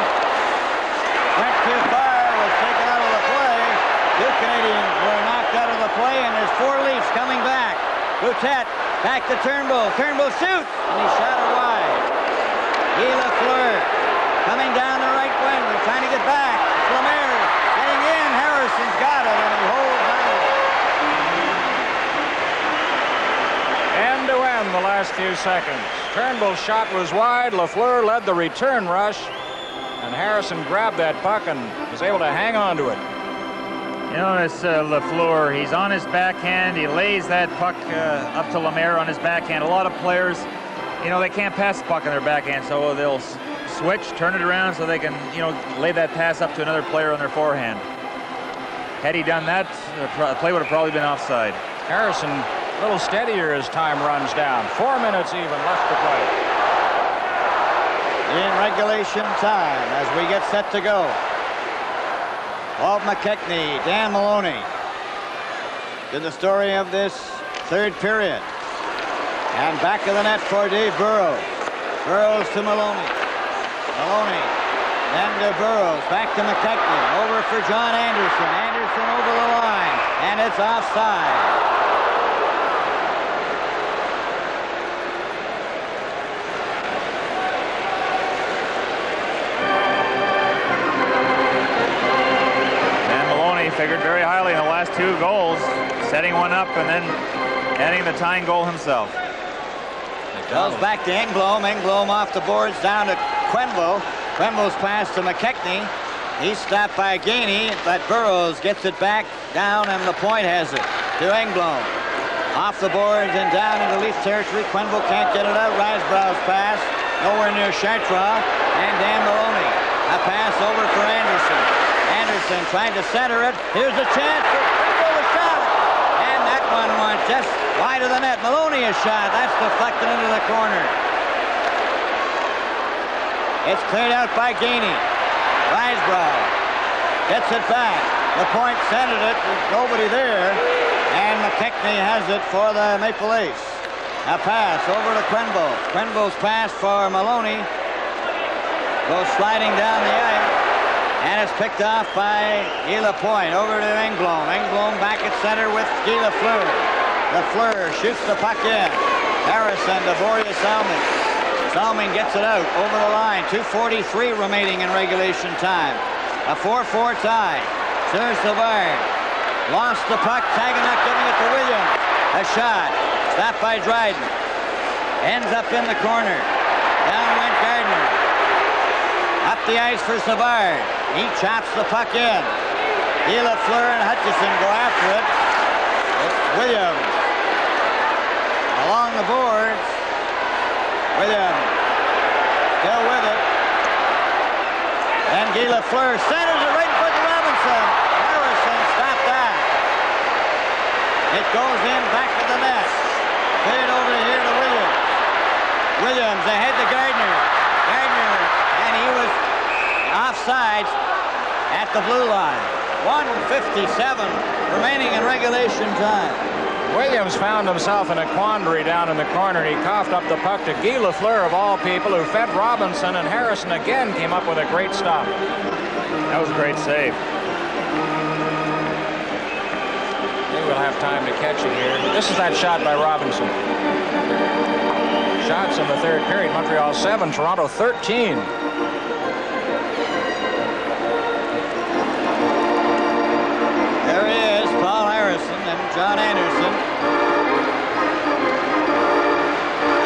Went too far, was taken out of the play. 2 Canadians were knocked out of the play, and there's 4 Leafs coming back. Boutette back to Turnbull. Turnbull shoots, and he shot it wide. Guy Lafleur coming down the right wing. They're trying to get back. Lemaire getting in. Harrison's got it, and he holds on. End to end the last few seconds. Turnbull's shot was wide. Lafleur led the return rush, and Harrison grabbed that puck and was able to hang on to it. You notice Lafleur, he's on his backhand. He lays that puck up to Lemaire on his backhand. A lot of players, you know, they can't pass the puck on their backhand, so they'll switch, turn it around so they can, you know, lay that pass up to another player on their forehand. Had he done that, the play would have probably been offside. Harrison a little steadier as time runs down. 4 minutes even left to play. In regulation time as we get set to go. Walt McKechnie, Dan Maloney. To the story of this third period. And back of the net for Dave Burrows. Burrows to Maloney. Maloney, then to Burrows, back to McKechnie, over for John Anderson. Anderson over the line, and it's offside. figured very highly in the last 2 goals, setting one up and then adding the tying goal himself. Goes back to Engblom. Engblom off the boards down to Quenville. Quenville's pass to McKechnie. He's stopped by Gainey, but Burroughs gets it back down, and LaPointe has it to Engblom. Off the boards and down into Leaf territory. Quenville can't get it out. Risebrough's pass nowhere near Chartrand, and Dan Maloney. A pass over for Anderson. Anderson trying to center it. Here's a chance for Quenville to shot. And that one went just wide of the net. Maloney is shot. That's deflected into the corner. It's cleared out by Gainey. Risebrough gets it back. LaPointe centered it. There's nobody there. And McKechnie has it for the Maple Leafs. A pass over to Quenville. Quenville's pass for Maloney. Goes sliding down the ice. And it's picked off by Guy LaPointe. Over to Engblom. Engblom back at center with Guy Lafleur. Lafleur shoots the puck in. Harrison to Boreas Salming. Salming gets it out over the line. 2:43 remaining in regulation time. A 4-4 tie. Serge Savard lost the puck. Taganak giving it to Williams. A shot. Stopped by Dryden. Ends up in the corner. Down went Gardner. Up the ice for Savard. He chops the puck in. Guy Lafleur and Hutchison go after it. It's Williams. Along the boards. Williams still with it. And Guy Lafleur centers it right in front of Robinson. Harrison stopped that. It goes in back to the net. Cleared over here to Williams. Williams ahead to Gardner. Gardner, and he was offsides at the blue line. 1:57 remaining in regulation time. Williams found himself in a quandary down in the corner. He coughed up the puck to Guy Lafleur, of all people, who fed Robinson, and Harrison again came up with a great stop. That was a great save. Maybe we'll have time to catch it here. This is that shot by Robinson. Shots in the third period. Montreal 7, Toronto 13. There he is, Paul Harrison and John Anderson.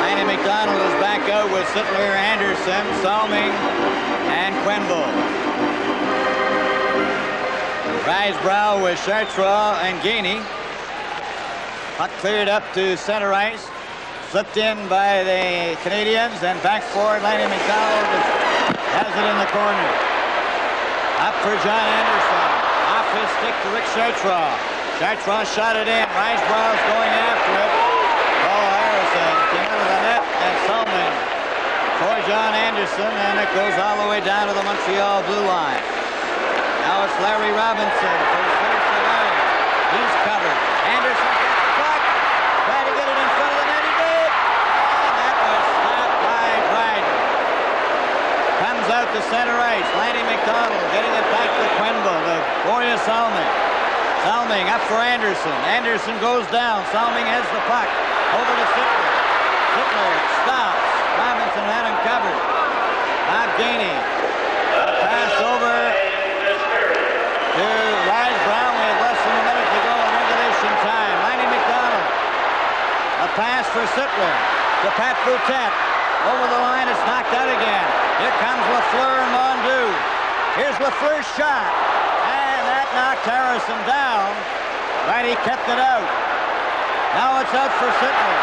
Lanny McDonald is back out with Sittler, Anderson, Salming, and Quenville. Risebrough with Chartrand and Gainey. Puck cleared up to center ice. Flipped in by the Canadiens, and back forward, Lanny McDonald has it in the corner. Up for John Anderson. Off his stick to Rick Chartrand. Chartrand shot it in. Risebrough's going after it. Paul Harrison came out of the net, and Salming for John Anderson, and it goes all the way down to the Montreal blue line. Now it's Larry Robinson for Serge Savard. He's covered. Anderson gets the puck. Trying to get it in front of the net. He did. And that was stopped by Dryden. Comes out to center ice. Lanny McDonald getting it back to Quenville. To Boreas Salming. Salming up for Anderson. Anderson goes down. Salming has the puck. Over to Sittler. Sittler stops. Robinson had him covered. Bob Gainey. Pass over to Risebrough. We have less than a minute to go in regulation time. Lanny McDonald. A pass for Sittler to Pat Boutet. Over the line, it's knocked out again. Here comes Lafleur and Mondeau. Here's Lafleur's shot. And that knocked Harrison down. But he kept it out. Now it's out for Sittler.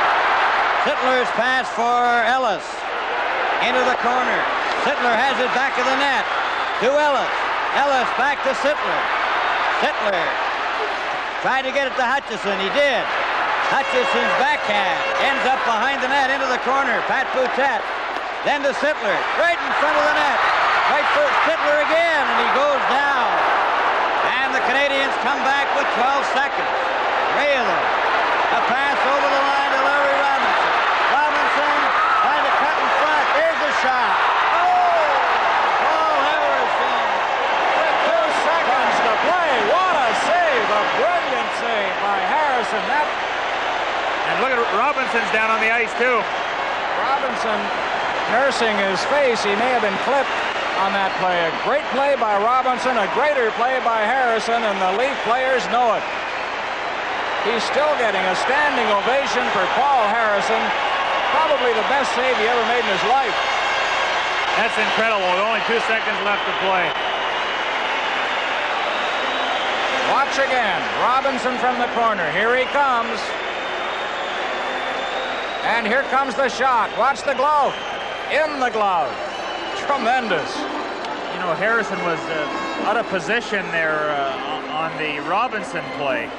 Sittler's pass for Ellis. Into the corner. Sittler has it back of the net. To Ellis. Ellis back to Sittler. Sittler tried to get it to Hutchison. He did. Hutchison's backhand ends up behind the net into the corner. Pat Boutet. Then to Sittler. Right in front of the net. Right for Sittler again, and he goes down. And the Canadiens come back with 12 seconds. Raylo. A pass over the line to Larry Robinson. Robinson trying to cut in front. Here's a shot. Oh! Paul Harrison. With 2 seconds to play. What a save. A brilliant save by Harrison. And look at Robinson's down on the ice, too. Robinson nursing his face. He may have been clipped. on that play. A great play by Robinson, a greater play by Harrison, and the Leaf players know it. He's still getting a standing ovation for Paul Harrison. Probably the best save he ever made in his life. That's incredible with only 2 seconds left to play. Watch again. Robinson from the corner. Here he comes. And here comes the shot. Watch the glove. In the glove. Tremendous. You know, Harrison was out of position there on the Robinson play.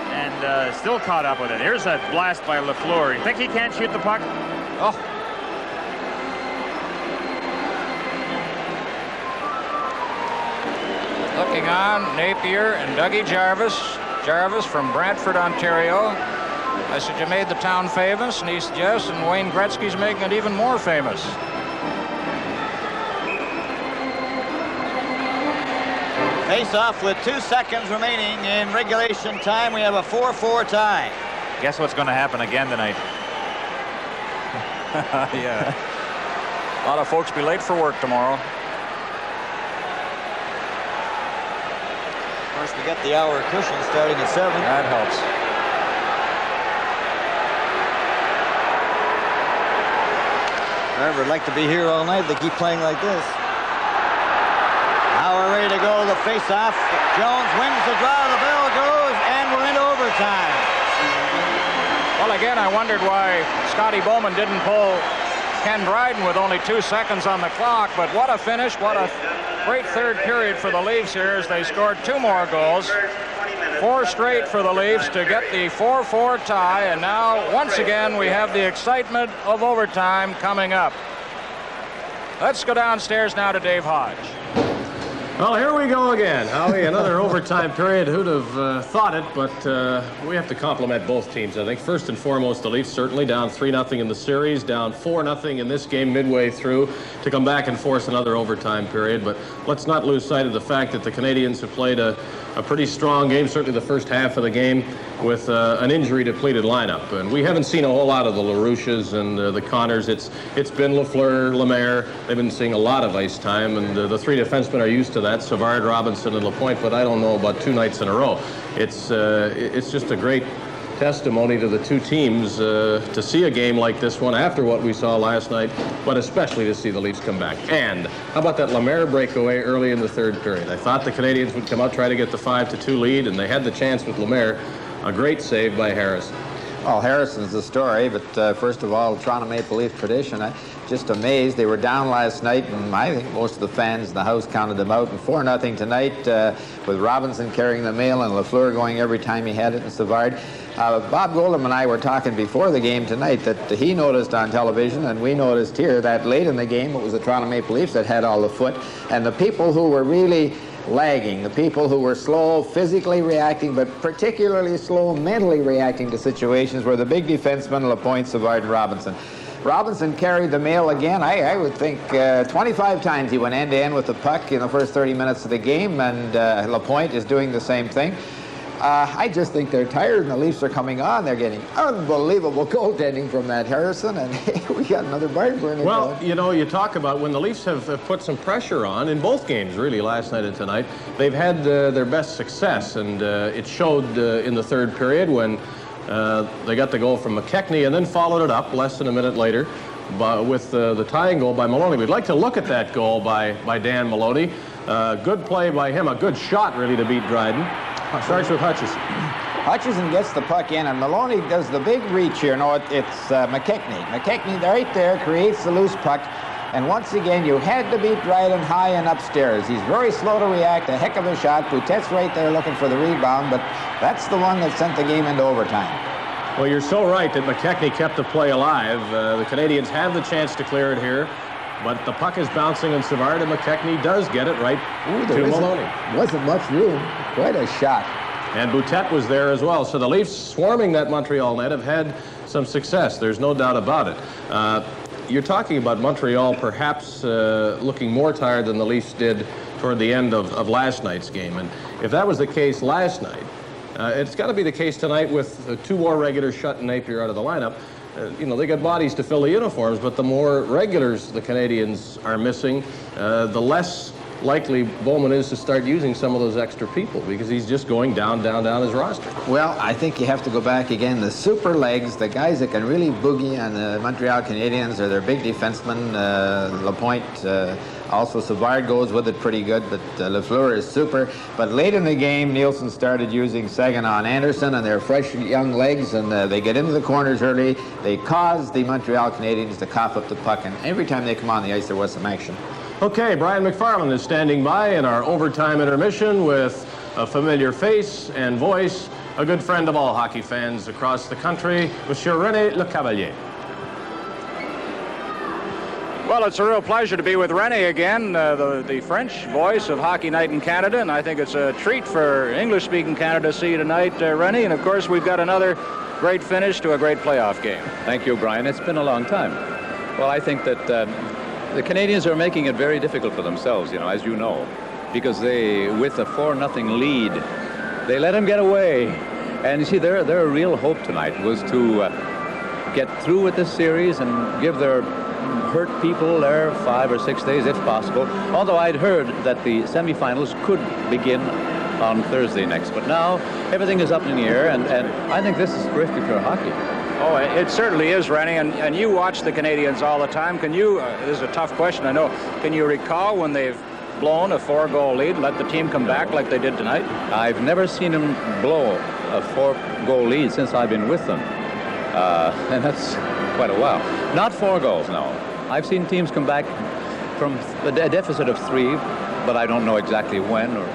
And still caught up with it. Here's a blast by Lafleur. You think he can't shoot the puck? Oh. Looking on, Napier and Dougie Jarvis. Jarvis from Brantford, Ontario. I said, you made the town famous, and he said, yes, and Wayne Gretzky's making it even more famous. Face-off with 2 seconds remaining in regulation time. We have a 4-4 tie. Guess what's going to happen again tonight? Yeah. A lot of folks be late for work tomorrow. Of course, we got the hour cushion starting at 7. That helps. Remember, I'd like to be here all night. They keep playing like this. Now we're ready to go. The face-off. Jones wins the draw. The bell goes, and we're into overtime. Well, again, I wondered why Scotty Bowman didn't pull Ken Dryden with only 2 seconds on the clock. But what a finish. What a great third period for the Leafs here as they scored 2 more goals. 4 straight for the Leafs to get the 4-4 tie. And now, once again, we have the excitement of overtime coming up. Let's go downstairs now to Dave Hodge. Well, here we go again, Howie. Another overtime period. Who'd have thought it? But we have to compliment both teams. I think first and foremost, the Leafs certainly down 3-0 in the series, down 4-0 in this game midway through to come back and force another overtime period. But let's not lose sight of the fact that the Canadiens have played a pretty strong game, certainly the first half of the game, with an injury-depleted lineup. And we haven't seen a whole lot of the LaRouches and the Connors. It's been Lafleur, Lemaire. They've been seeing a lot of ice time, and the 3 defensemen are used to that, Savard, Robinson, and Lapointe, but I don't know about 2 nights in a row. It's just a great testimony to the two teams to see a game like this one after what we saw last night, but especially to see the Leafs come back. And how about that Lemaire breakaway early in the third period? I thought the Canadiens would come out, try to get the 5-2 lead, and they had the chance with Lemaire. A great save by Harrison. Well, Harrison's the story, but first of all, Toronto Maple Leaf tradition. I'm just amazed. They were down last night, and I think most of the fans in the house counted them out. And 4-0 tonight with Robinson carrying the mail and Lafleur going every time he had it in Savard. Bob Goldham and I were talking before the game tonight that he noticed on television, and we noticed here, that late in the game it was the Toronto Maple Leafs that had all the foot, and the people who were really lagging, the people who were slow physically reacting, but particularly slow mentally reacting to situations, were the big defensemen, Lapointe, Savard, and Robinson. Robinson carried the mail again. I would think 25 times he went end-to-end with the puck in the first 30 minutes of the game, and Lapointe is doing the same thing. I just think they're tired, and the Leafs are coming on. They're getting unbelievable goaltending from that Harrison, and we got another barn burner. Well, you know, you talk about when the Leafs have put some pressure on in both games, really, last night and tonight, they've had their best success, and it showed in the third period when they got the goal from McKechnie and then followed it up less than a minute later with the tying goal by Maloney. We'd like to look at that goal by Dan Maloney. Good play by him, a good shot, really, to beat Dryden. Starts with Hutchison. Hutchison gets the puck in, and Maloney does the big reach here. No, it's McKechnie. McKechnie right there creates the loose puck, and once again, you had to beat Dryden high and upstairs. He's very slow to react, a heck of a shot. Boutette's right there looking for the rebound, but that's the one that sent the game into overtime. Well, you're so right that McKechnie kept the play alive. The Canadiens have the chance to clear it here, but the puck is bouncing in Savard, and McKechnie does get it right to Maloney. Wasn't much room. Quite a shot. And Boutette was there as well. So the Leafs swarming that Montreal net have had some success. There's no doubt about it. You're talking about Montreal perhaps looking more tired than the Leafs did toward the end of last night's game. And if that was the case last night, it's got to be the case tonight with 2 more regulars shutting Napier out of the lineup. they got bodies to fill the uniforms, but the more regulars the Canadians are missing, the less likely Bowman is to start using some of those extra people because he's just going down his roster. Well, I think you have to go back again. The super legs, the guys that can really boogie on the Montreal Canadiens are their big defensemen. Lapointe, also Savard goes with it pretty good, but Lafleur is super. But late in the game, Nielsen started using Saginaw and Anderson, and they're fresh young legs, and they get into the corners early. They cause the Montreal Canadiens to cough up the puck, and every time they come on the ice, there was some action. Okay, Brian McFarland is standing by in our overtime intermission with a familiar face and voice, a good friend of all hockey fans across the country, Monsieur René Lecavalier. Well, it's a real pleasure to be with René again, the French voice of Hockey Night in Canada, and I think it's a treat for English-speaking Canada to see you tonight, René, and of course we've got another great finish to a great playoff game. Thank you, Brian. It's been a long time. Well, I think that the Canadians are making it very difficult for themselves, as you know, because they, with a 4-0 lead, they let them get away. And you see, their real hope tonight was to get through with this series and give their hurt people their 5 or 6 days, if possible. Although I'd heard that the semifinals could begin on Thursday next. But now everything is up in the air, and I think this is terrific for hockey. Oh, it certainly is, Rennie, and you watch the Canadians all the time. Can you, this is a tough question, I know, can you recall when they've blown a 4-goal lead and let the team come back like they did tonight? I've never seen them blow a 4-goal lead since I've been with them, and that's quite a while. Not 4 goals, no. I've seen teams come back from a deficit of 3, but I don't know exactly when or...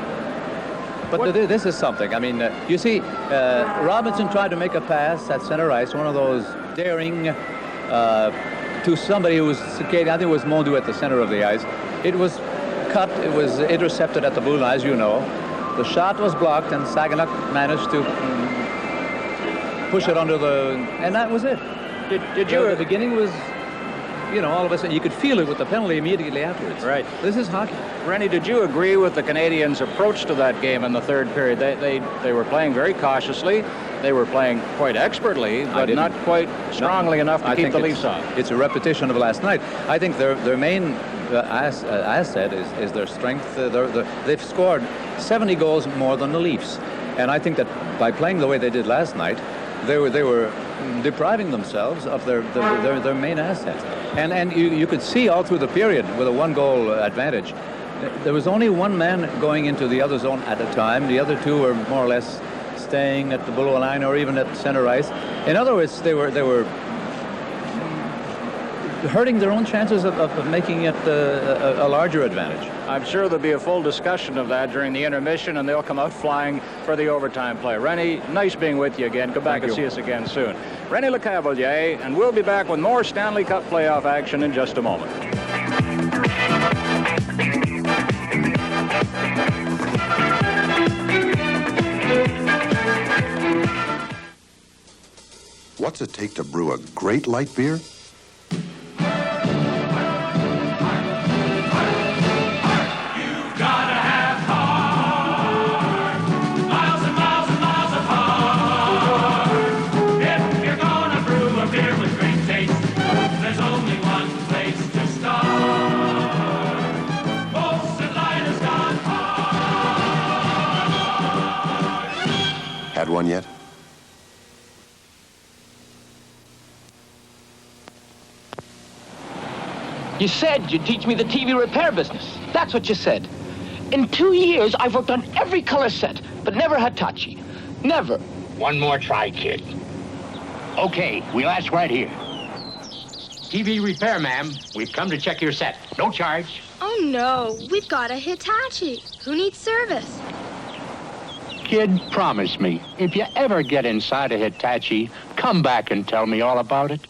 But this is something. I mean, you see, Robinson tried to make a pass at center ice, one of those daring to somebody who was, I think it was Mondu at the center of the ice. It was cut, it was intercepted at the blue line, as you know. The shot was blocked, and Saginaw managed to push it under the, and that was it. Did you? The beginning was, all of a sudden, you could feel it with the penalty immediately afterwards. Right. This is hockey. Rennie, did you agree with the Canadians' approach to that game in the third period? They were playing very cautiously. They were playing quite expertly, but not quite strongly enough to keep the Leafs off. It's a repetition of last night. I think their main asset is their strength. They've scored 70 goals more than the Leafs. And I think that by playing the way they did last night, they were depriving themselves of their main asset. And you could see all through the period with a 1-goal advantage. There was only one man going into the other zone at a time. The other two were more or less staying at the blue line or even at center ice. In other words, they were hurting their own chances of making it a larger advantage. I'm sure there'll be a full discussion of that during the intermission, and they'll come out flying for the overtime play. Rennie, nice being with you again. Come back and see us again soon. René Lecavalier, and we'll be back with more Stanley Cup playoff action in just a moment. What's it take to brew a great light beer? Had one yet? You said you'd teach me the TV repair business. That's what you said. In 2 years, I've worked on every color set, but never Hitachi. Never. One more try, kid. Okay, we'll ask right here. TV repair, ma'am. We've come to check your set. No charge. Oh, no. We've got a Hitachi. Who needs service? Kid, promise me, if you ever get inside a Hitachi, come back and tell me all about it.